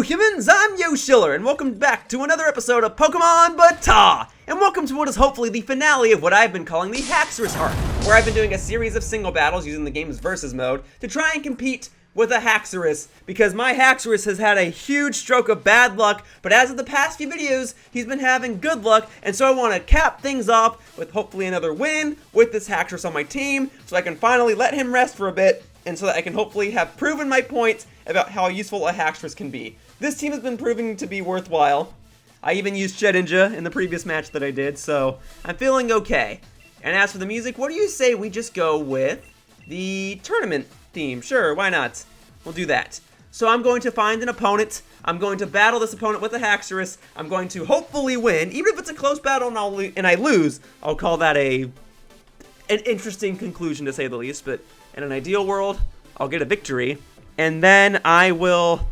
humans, I'm Yoshiller, and welcome back to another episode of Pokemon BATAW! And welcome to what is hopefully the finale of what I've been calling the Haxorus Arc, where I've been doing a series of single battles using the game's versus mode to try and compete with a Haxorus, because my Haxorus has had a huge stroke of bad luck, but as of the past few videos, he's been having good luck, and so I want to cap things off with hopefully another win with this Haxorus on my team, so I can finally let him rest for a bit, and so that I can hopefully have proven my point about how useful a Haxorus can be. This team has been proving to be worthwhile. I even used Shedinja in the previous match that I did, so I'm feeling okay. And as for the music, what do you say we just go with the tournament theme? Sure, why not? We'll do that. So I'm going to find an opponent. I'm going to battle this opponent with a Haxorus. I'm going to hopefully win. Even if it's a close battle and I lose, I'll call that an interesting conclusion to say the least. But in an ideal world, I'll get a victory. And then I will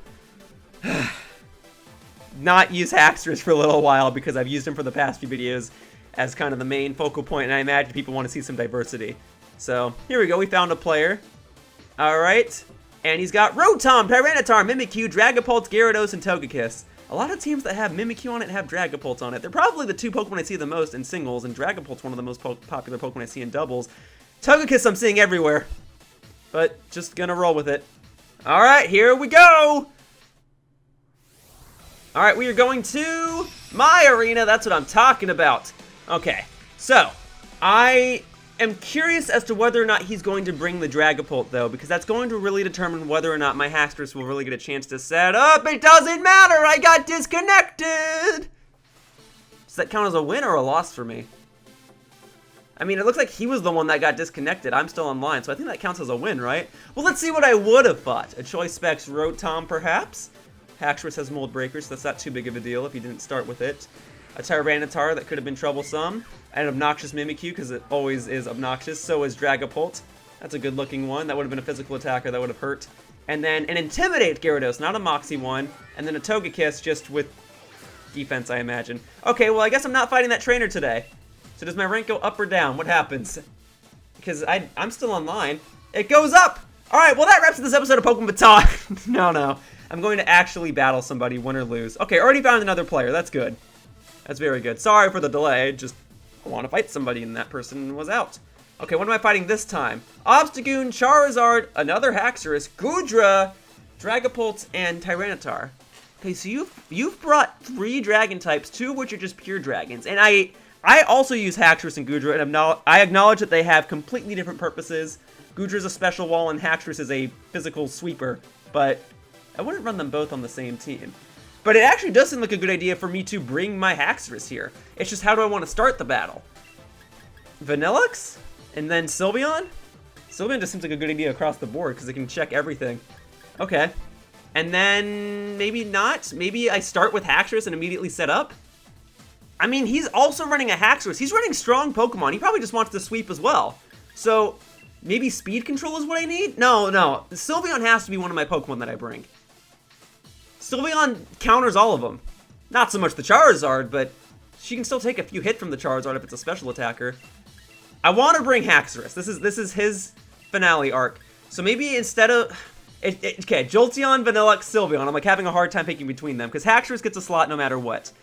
not use Haxorus for a little while because I've used him for the past few videos as kind of the main focal point, and I imagine people want to see some diversity. So here we go, we found a player. Alright, and he's got Rotom, Tyranitar, Mimikyu, Dragapult, Gyarados, and Togekiss. A lot of teams that have Mimikyu on it have Dragapult on it. They're probably the two Pokemon I see the most in singles, and Dragapult's one of the most popular Pokemon I see in doubles. Togekiss I'm seeing everywhere, but just gonna roll with it. Alright, here we go! Alright, we are going to my arena. That's what I'm talking about. Okay, so I am curious as to whether or not he's going to bring the Dragapult, though, because that's going to really determine whether or not my Haxorus will really get a chance to set up. It doesn't matter! I got disconnected! Does that count as a win or a loss for me? I mean, it looks like he was the one that got disconnected. I'm still online, so I think that counts as a win, right? Well, let's see what I would have thought. A Choice Specs Rotom, perhaps? Haxorus has Mold Breakers, so that's not too big of a deal if you didn't start with it. A Tyranitar that could have been troublesome. An obnoxious Mimikyu, because it always is obnoxious. So is Dragapult. That's a good-looking one. That would have been a physical attacker that would have hurt. And then an Intimidate Gyarados, not a Moxie one. And then a Togekiss just with defense, I imagine. Okay, well, I guess I'm not fighting that trainer today. So does my rank go up or down? What happens? Because I'm still online. It goes up! Alright, well that wraps up this episode of Pokemon BATAW. No. I'm going to actually battle somebody, win or lose. Okay, already found another player. That's good. That's very good. Sorry for the delay. Just want to fight somebody and that person was out. Okay, what am I fighting this time? Obstagoon, Charizard, another Haxorus, Goodra, Dragapult, and Tyranitar. Okay, so you've brought 3 dragon types, 2 of which are just pure dragons. And I also use Haxorus and Goodra, and I acknowledge that they have completely different purposes. Goodra is a special wall, and Haxorus is a physical sweeper, but I wouldn't run them both on the same team. But it actually does seem like a good idea for me to bring my Haxorus here. It's just how do I want to start the battle? Vanilluxe? And then Sylveon? Sylveon just seems like a good idea across the board, because it can check everything. Okay. And then maybe not? Maybe I start with Haxorus and immediately set up? I mean, he's also running a Haxorus. He's running strong Pokemon. He probably just wants to sweep as well. So maybe speed control is what I need? No. Sylveon has to be one of my Pokemon that I bring. Sylveon counters all of them. Not so much the Charizard, but she can still take a few hits from the Charizard if it's a special attacker. I want to bring Haxorus. This is his finale arc. So maybe instead of... okay, Jolteon, Vanilluxe, Sylveon. I'm like having a hard time picking between them, because Haxorus gets a slot no matter what.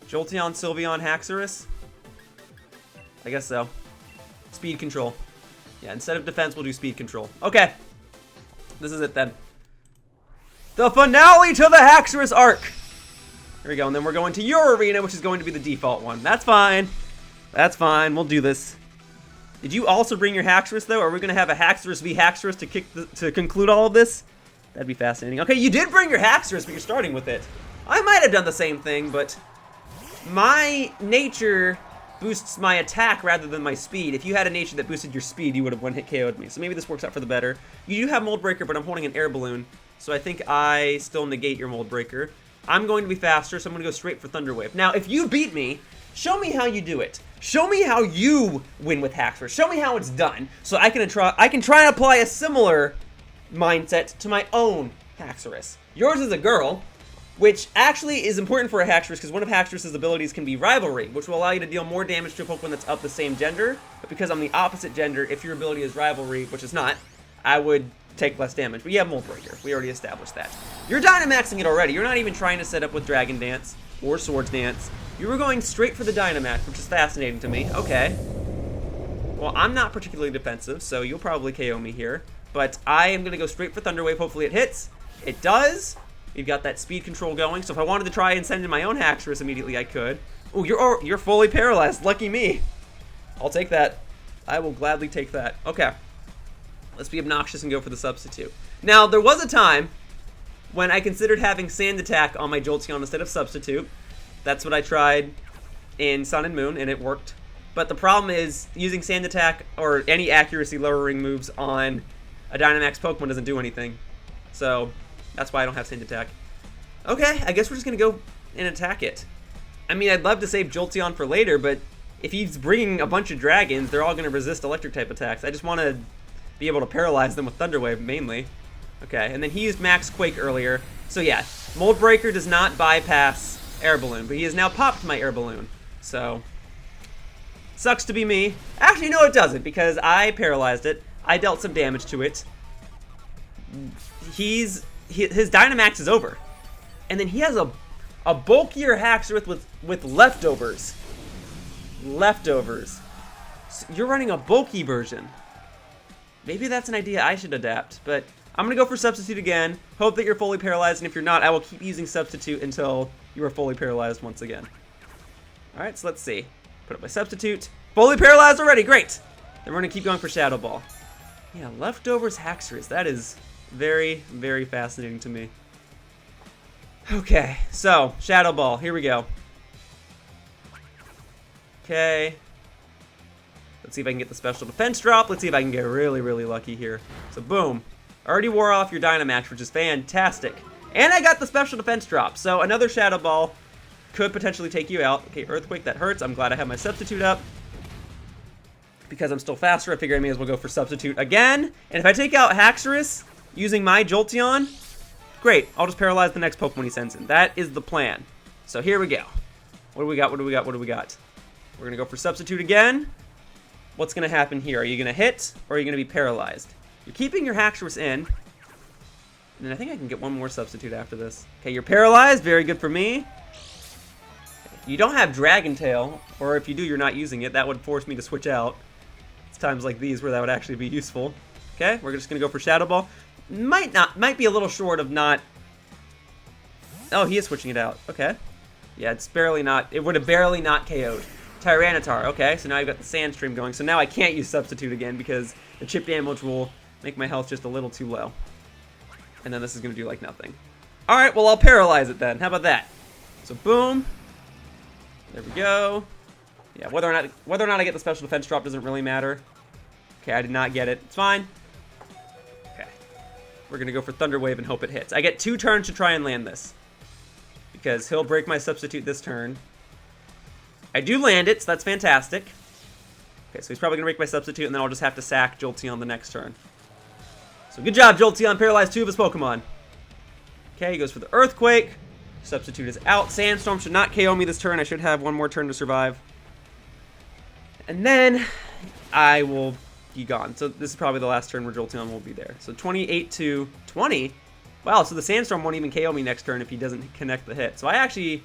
Jolteon, Sylveon, Haxorus? I guess so. Speed control. Yeah, instead of defense, we'll do speed control. Okay. This is it then. The finale to the Haxorus Arc! Here we go, and then we're going to your arena, which is going to be the default one. That's fine. That's fine, we'll do this. Did you also bring your Haxorus, though? Are we going to have a Haxorus v Haxorus to conclude all of this? That'd be fascinating. Okay, you did bring your Haxorus, but you're starting with it. I might have done the same thing, but my nature boosts my attack rather than my speed. If you had a nature that boosted your speed, you would have one-hit KO'd me. So maybe this works out for the better. You do have Mold Breaker, but I'm holding an air balloon, so I think I still negate your Mold Breaker. I'm going to be faster, so I'm going to go straight for Thunder Wave. Now, if you beat me, show me how you do it. Show me how you win with Haxorus. Show me how it's done, so I can try and apply a similar mindset to my own Haxorus. Yours is a girl, which actually is important for a Haxorus because one of Haxorus' abilities can be Rivalry, which will allow you to deal more damage to a Pokemon that's of the same gender. But because I'm the opposite gender, if your ability is Rivalry, which is not, I would take less damage. But you have Mold Breaker. We already established that. You're Dynamaxing it already. You're not even trying to set up with Dragon Dance or Swords Dance. You were going straight for the Dynamax, which is fascinating to me. Okay. Well, I'm not particularly defensive, so you'll probably KO me here. But I am going to go straight for Thunder Wave. Hopefully it hits. It does. You've got that speed control going, so if I wanted to try and send in my own Haxorus immediately, I could. Oh, you're fully paralyzed. Lucky me. I'll take that. I will gladly take that. Okay. Let's be obnoxious and go for the substitute. Now, there was a time when I considered having Sand Attack on my Jolteon instead of substitute. That's what I tried in Sun and Moon, and it worked. But the problem is, using Sand Attack or any accuracy lowering moves on a Dynamax Pokemon doesn't do anything. So, that's why I don't have Sand Attack. Okay, I guess we're just going to go and attack it. I mean, I'd love to save Jolteon for later, but if he's bringing a bunch of dragons, they're all going to resist electric type attacks. I just want to be able to paralyze them with Thunder Wave, mainly. Okay, and then he used Max Quake earlier. So yeah, Mold Breaker does not bypass Air Balloon, but he has now popped my Air Balloon. So, sucks to be me. Actually, no, it doesn't, because I paralyzed it. I dealt some damage to it. His Dynamax is over. And then he has a bulkier Haxorus with leftovers. Leftovers. So you're running a bulky version. Maybe that's an idea I should adapt, but I'm going to go for Substitute again. Hope that you're fully paralyzed, and if you're not, I will keep using Substitute until you are fully paralyzed once again. Alright, so let's see. Put up my Substitute. Fully paralyzed already, great! Then we're going to keep going for Shadow Ball. Yeah, Leftovers Haxorus. That is very, very fascinating to me. Okay, so, Shadow Ball. Here we go. Okay. Let's see if I can get the special defense drop. Let's see if I can get really, really lucky here. So, boom. Already wore off your Dynamax, which is fantastic. And I got the special defense drop. So, another Shadow Ball could potentially take you out. Okay, Earthquake, that hurts. I'm glad I have my Substitute up. Because I'm still faster, I figure I may as well go for Substitute again. And if I take out Haxorus using my Jolteon, great. I'll just paralyze the next Pokemon he sends in. That is the plan. So, here we go. What do we got? What do we got? What do we got? We're going to go for Substitute again. What's going to happen here? Are you going to hit, or are you going to be paralyzed? You're keeping your Haxorus in. And then I think I can get one more Substitute after this. Okay, you're paralyzed. Very good for me. You don't have Dragon Tail, or if you do, you're not using it. That would force me to switch out. It's times like these where that would actually be useful. Okay, we're just going to go for Shadow Ball. Might be a little short of not... Oh, he is switching it out. Okay. Yeah, it's barely not... It would have barely not KO'd. Tyranitar, okay, so now I've got the Sand Stream going. So now I can't use Substitute again because the chip damage will make my health just a little too low. And then this is going to do like nothing. Alright, well I'll paralyze it then. How about that? So boom. There we go. Yeah, whether or not I get the special defense drop doesn't really matter. Okay, I did not get it. It's fine. Okay. We're going to go for Thunder Wave and hope it hits. I get 2 turns to try and land this. Because he'll break my Substitute this turn. I do land it, so that's fantastic. Okay, so he's probably going to break my Substitute, and then I'll just have to sack Jolteon the next turn. So good job, Jolteon. Paralyzed 2 of his Pokemon. Okay, he goes for the Earthquake. Substitute is out. Sandstorm should not KO me this turn. I should have one more turn to survive. And then I will be gone. So this is probably the last turn where Jolteon will be there. So 28 to 20. Wow, so the Sandstorm won't even KO me next turn if he doesn't connect the hit. So I actually...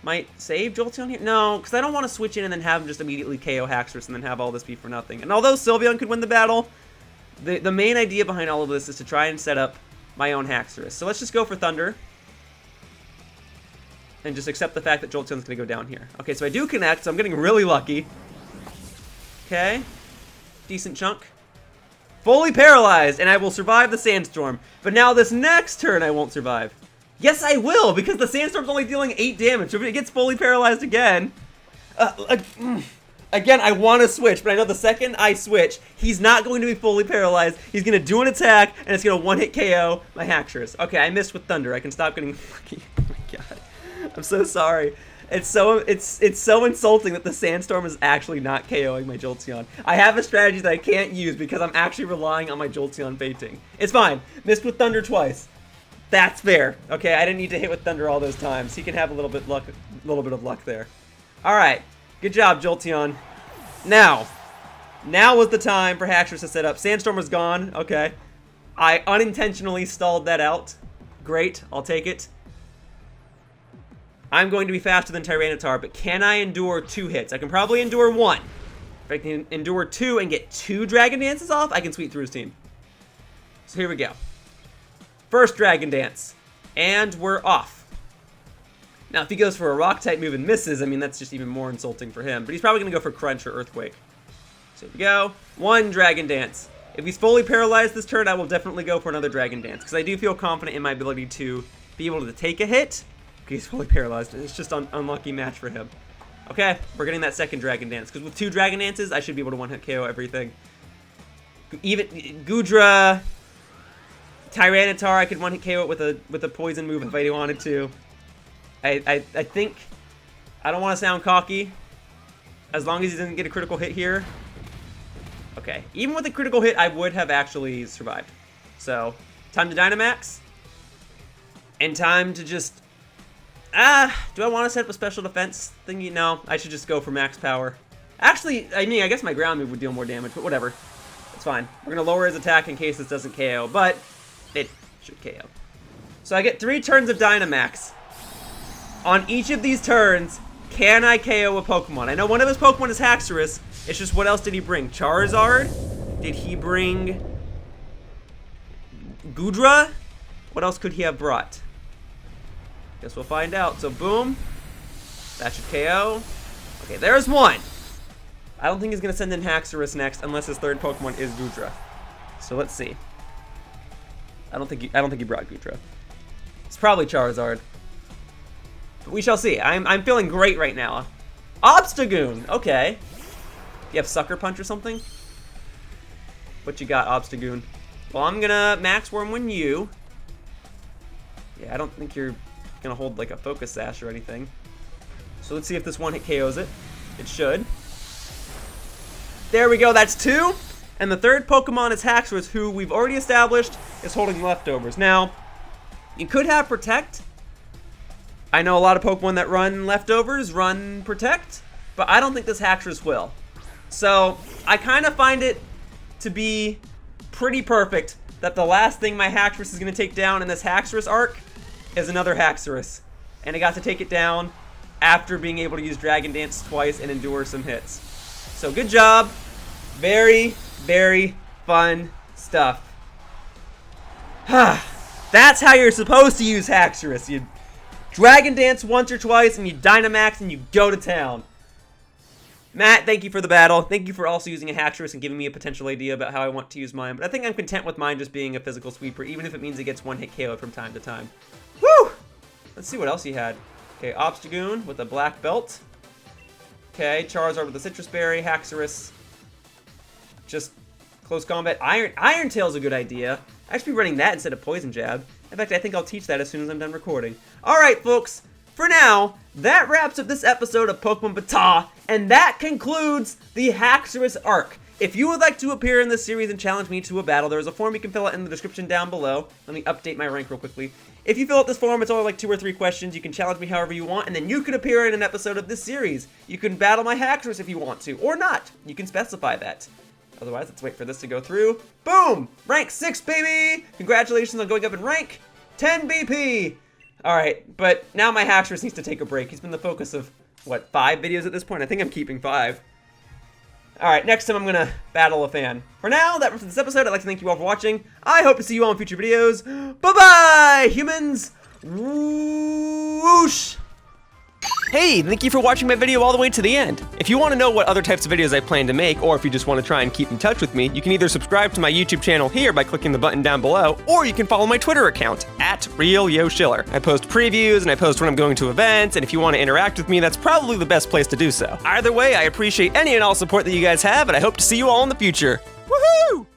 might save Jolteon here? No, because I don't want to switch in and then have him just immediately KO Haxorus and then have all this be for nothing. And although Sylveon could win the battle, the main idea behind all of this is to try and set up my own Haxorus. So let's just go for Thunder. And just accept the fact that Jolteon's going to go down here. Okay, so I do connect, so I'm getting really lucky. Okay. Decent chunk. Fully paralyzed, and I will survive the Sandstorm. But now this next turn I won't survive. Yes, I will, because the Sandstorm's only dealing 8 damage. So if it gets fully paralyzed again... Again, I want to switch, but I know the second I switch, he's not going to be fully paralyzed. He's going to do an attack, and it's going to one-hit KO my Haxorus. Okay, I missed with Thunder. I can stop getting lucky. Oh my god. I'm so sorry. It's so insulting that the Sandstorm is actually not KOing my Jolteon. I have a strategy that I can't use because I'm actually relying on my Jolteon fainting. It's fine. Missed with Thunder twice. That's fair. Okay, I didn't need to hit with Thunder all those times. He can have a little bit of luck there. All right. Good job, Jolteon. Now, Now was the time for Haxorus to set up. Sandstorm was gone. Okay. I unintentionally stalled that out. Great. I'll take it. I'm going to be faster than Tyranitar, but can I endure 2 hits? I can probably endure 1. If I can endure 2 and get 2 Dragon Dances off, I can sweep through his team. So here we go. First Dragon Dance. And we're off. Now, if he goes for a Rock-type move and misses, I mean, that's just even more insulting for him. But he's probably going to go for Crunch or Earthquake. So here we go. 1 Dragon Dance. If he's fully paralyzed this turn, I will definitely go for another Dragon Dance. Because I do feel confident in my ability to be able to take a hit. He's fully paralyzed. It's just an unlucky match for him. Okay, we're getting that second Dragon Dance. Because with 2 Dragon Dances, I should be able to one-hit KO everything. Even Goodra, Tyranitar, I could one-hit KO it with a poison move if I wanted to. I think, I don't want to sound cocky. As long as he doesn't get a critical hit here. Okay, even with a critical hit, I would have actually survived. So, time to Dynamax. And time to just... do I want to set up a special defense thingy? No, I should just go for max power. Actually, I mean, I guess my ground move would deal more damage, but whatever. It's fine. We're going to lower his attack in case this doesn't KO, but it should KO. So I get 3 turns of Dynamax. On each of these turns, can I KO a Pokemon? I know one of his Pokemon is Haxorus. It's just, what else did he bring? Charizard? Did he bring Goodra? What else could he have brought? Guess we'll find out. So, boom. That should KO. Okay, there's 1. I don't think he's going to send in Haxorus next unless his 3rd Pokemon is Goodra. So, let's see. I don't think he brought Goodra. It's probably Charizard. But we shall see. I'm feeling great right now. Obstagoon. Okay. You have Sucker Punch or something? What you got, Obstagoon? Well, I'm going to Max Whirlwind you. Yeah, I don't think you're gonna hold like a Focus Sash or anything. So let's see if this one-hit KOs it. It should. There we go, that's 2. And the 3rd Pokemon is Haxorus, who we've already established is holding leftovers. Now, you could have Protect. I know a lot of Pokemon that run leftovers run Protect, but I don't think this Haxorus will. So I kind of find it to be pretty perfect that the last thing my Haxorus is gonna take down in this Haxorus arc is another Haxorus. And I got to take it down after being able to use Dragon Dance twice and endure some hits. So good job. Very, very fun stuff. That's how you're supposed to use Haxorus. You Dragon Dance once or twice and you Dynamax and you go to town. Matt, thank you for the battle. Thank you for also using a Haxorus and giving me a potential idea about how I want to use mine. But I think I'm content with mine just being a physical sweeper, even if it means it gets one-hit KO from time to time. Woo! Let's see what else he had. Okay, Obstagoon with a black belt. Okay, Charizard with a citrus berry. Haxorus. Just close combat. Iron Tail's a good idea. I should be running that instead of Poison Jab. In fact, I think I'll teach that as soon as I'm done recording. Alright, folks. For now, that wraps up this episode of Pokemon BATAW, and that concludes the Haxorus Arc. If you would like to appear in this series and challenge me to a battle, there's a form you can fill out in the description down below. Let me update my rank real quickly. If you fill out this form, it's only like 2 or 3 questions. You can challenge me however you want, and then you can appear in an episode of this series. You can battle my Haxorus if you want to, or not. You can specify that. Otherwise, let's wait for this to go through. Boom! Rank 6, baby! Congratulations on going up in rank. 10 BP! Alright, but now my Haxorus needs to take a break. He's been the focus of, what, 5 videos at this point? I think I'm keeping 5. Alright, next time I'm gonna battle a fan. For now, that was this episode. I'd like to thank you all for watching. I hope to see you all in future videos. Bye-bye, humans! Whoosh! Hey, thank you for watching my video all the way to the end. If you want to know what other types of videos I plan to make, or if you just want to try and keep in touch with me, you can either subscribe to my YouTube channel here by clicking the button down below, or you can follow my Twitter account, @RealYoshiller. I post previews, and I post when I'm going to events, and if you want to interact with me, that's probably the best place to do so. Either way, I appreciate any and all support that you guys have, and I hope to see you all in the future. Woohoo!